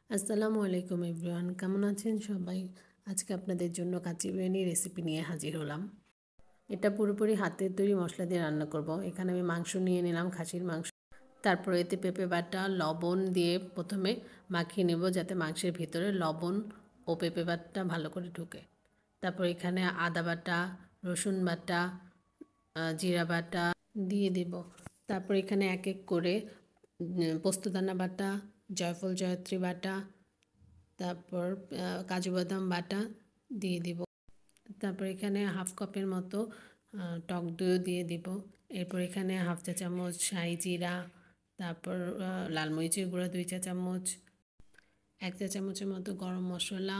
আসসালামু আলাইকুম এভরিওয়ান, কেমন আছেন সবাই? আজকে আপনাদের জন্য কাচ্চি বিরিয়ানি রেসিপি নিয়ে হাজির হলাম। এটা পুরোপুরি হাতের তৈরি মশলা দিয়ে রান্না করব। এখানে আমি মাংস নিয়ে নিলাম, খাসির মাংস। তারপর এতে পেঁপে বাটা লবণ দিয়ে প্রথমে মাখিয়ে নেব, যাতে মাংসের ভিতরে লবণ ও পেঁপে বাটা ভালো করে ঢুকে। তারপর এখানে আদা বাটা, রসুন বাটা, জিরা বাটা দিয়ে দেব। তারপর এখানে এক এক করে পোস্তদানা বাটা, জয়ফল জয়ত্রী বাটা, তারপর কাজু বাদাম বাটা দিয়ে দিব। তারপর এখানে হাফ কাপের মতো টক দইও দিয়ে দিব। এরপর এখানে হাফ চা চামচ শাহি জিরা, তারপর লাল মরিচের গুঁড়া 2 চা চামচ, 1 চা চামচের মতো গরম মশলা,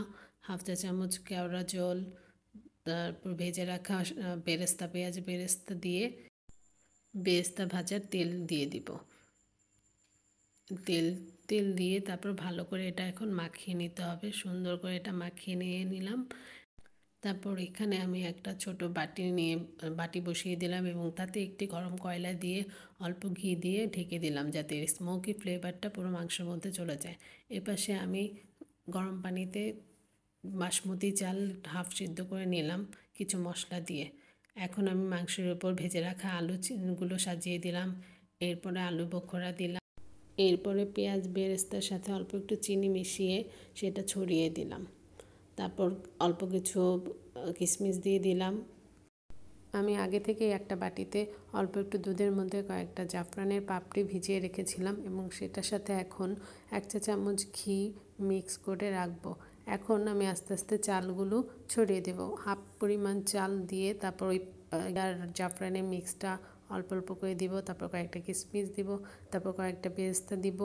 হাফ চা চামচ কেওড়া জল, তারপর ভেজে রাখা বেরেস্তা, পেঁয়াজ বেরেস্তা দিয়ে বেরেস্তা ভাজার তেল দিয়ে দিব। তেল দিয়ে তারপর ভালো করে এটা এখন মাখিয়ে নিতে হবে। সুন্দর করে এটা মাখিয়ে নিয়ে নিলাম। তারপর এখানে আমি একটা ছোট বাটি বসিয়ে দিলাম এবং তাতে একটি গরম কয়লা দিয়ে অল্প ঘি দিয়ে ঢেকে দিলাম, যাতে স্মোকি ফ্লেভারটা পুরো মাংসের মধ্যে চলে যায়। এপাশে আমি গরম পানিতে বাসমতি চাল হাফ সিদ্ধ করে নিলাম কিছু মশলা দিয়ে। এখন আমি মাংসের উপর ভেজে রাখা আলুগুলো সাজিয়ে দিলাম। এরপরে আলু বখরা দিলাম। এরপরে পেঁয়াজ বেরেস্তার সাথে অল্প একটু চিনি মিশিয়ে সেটা ছড়িয়ে দিলাম। তারপর অল্প কিছু কিশমিশ দিয়ে দিলাম। আমি আগে থেকে একটা বাটিতে অল্প একটু দুধের মধ্যে কয়েকটা জাফরানের পাপড়ি ভিজিয়ে রেখেছিলাম এবং সেটার সাথে এখন 1 চা চামচ ঘি মিক্স করে রাখবো। এখন আমি আস্তে আস্তে চালগুলো ছড়িয়ে দেব। হাফ পরিমাণ চাল দিয়ে তারপর ওই জাফরানের মিক্সটা অল্প অল্প করে দিব। তারপর কয়েকটা কিশমিশ দিব, তারপর কয়েকটা বেরেস্তা দিব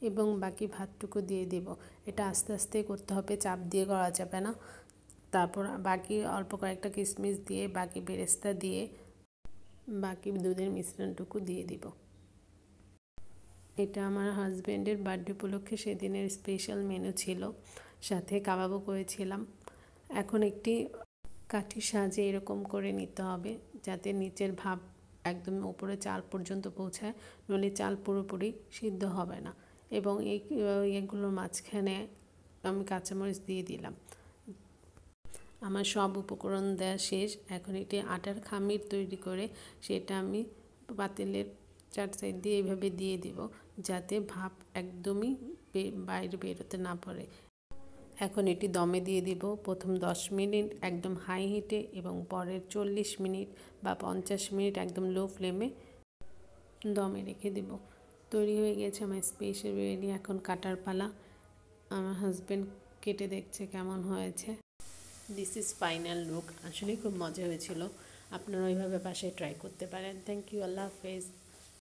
এবং বাকি ভাতটুকু দিয়ে দিব। এটা আস্তে আস্তে করতে হবে, চাপ দিয়ে করা যাবে না। তারপর বাকি অল্প কয়েকটা কিশমিশ দিয়ে, বাকি বেরেস্তা দিয়ে, বাকি দুধের মিশ্রণটুকু দিয়ে দিব। এটা আমার হাজব্যান্ডের বার্থডে উপলক্ষে সেদিনের স্পেশাল মেনু ছিল, সাথে কাবাবও করেছিলাম। এখন একটি কাঠির সাহায্যে এরকম করে নিতে হবে, যাতে নিচের ভাপ একদম উপরে চাল পর্যন্ত পৌঁছায়, নইলে চাল পুরোপুরি সিদ্ধ হবে না। এবং এগুলোর মাঝখানে আমি কাঁচামরিচ দিয়ে দিলাম। আমার সব উপকরণ দেওয়া শেষ। এখন এটি আটার খামির তৈরি করে সেটা আমি পাতিলের 4 সাইড দিয়ে এইভাবে দিয়ে দিব, যাতে ভাপ একদমই বাইরে বেরোতে না পারে। এখন এটি দমে দিয়ে দিব। প্রথম 10 মিনিট একদম হাই হিটে এবং পরের 40 মিনিট বা 50 মিনিট একদম লো ফ্লেমে দমে রেখে দেব। তৈরি হয়ে গেছে আমার স্পেশাল বিরিয়ানি। এখন কাটার পালা। আমার হাজব্যান্ড কেটে দেখছে কেমন হয়েছে। This is final look. আসলে খুব মজা হয়েছিল। আপনারা ওইভাবে বাসায় ট্রাই করতে পারেন। Thank you. আল্লাহ হাফেজ।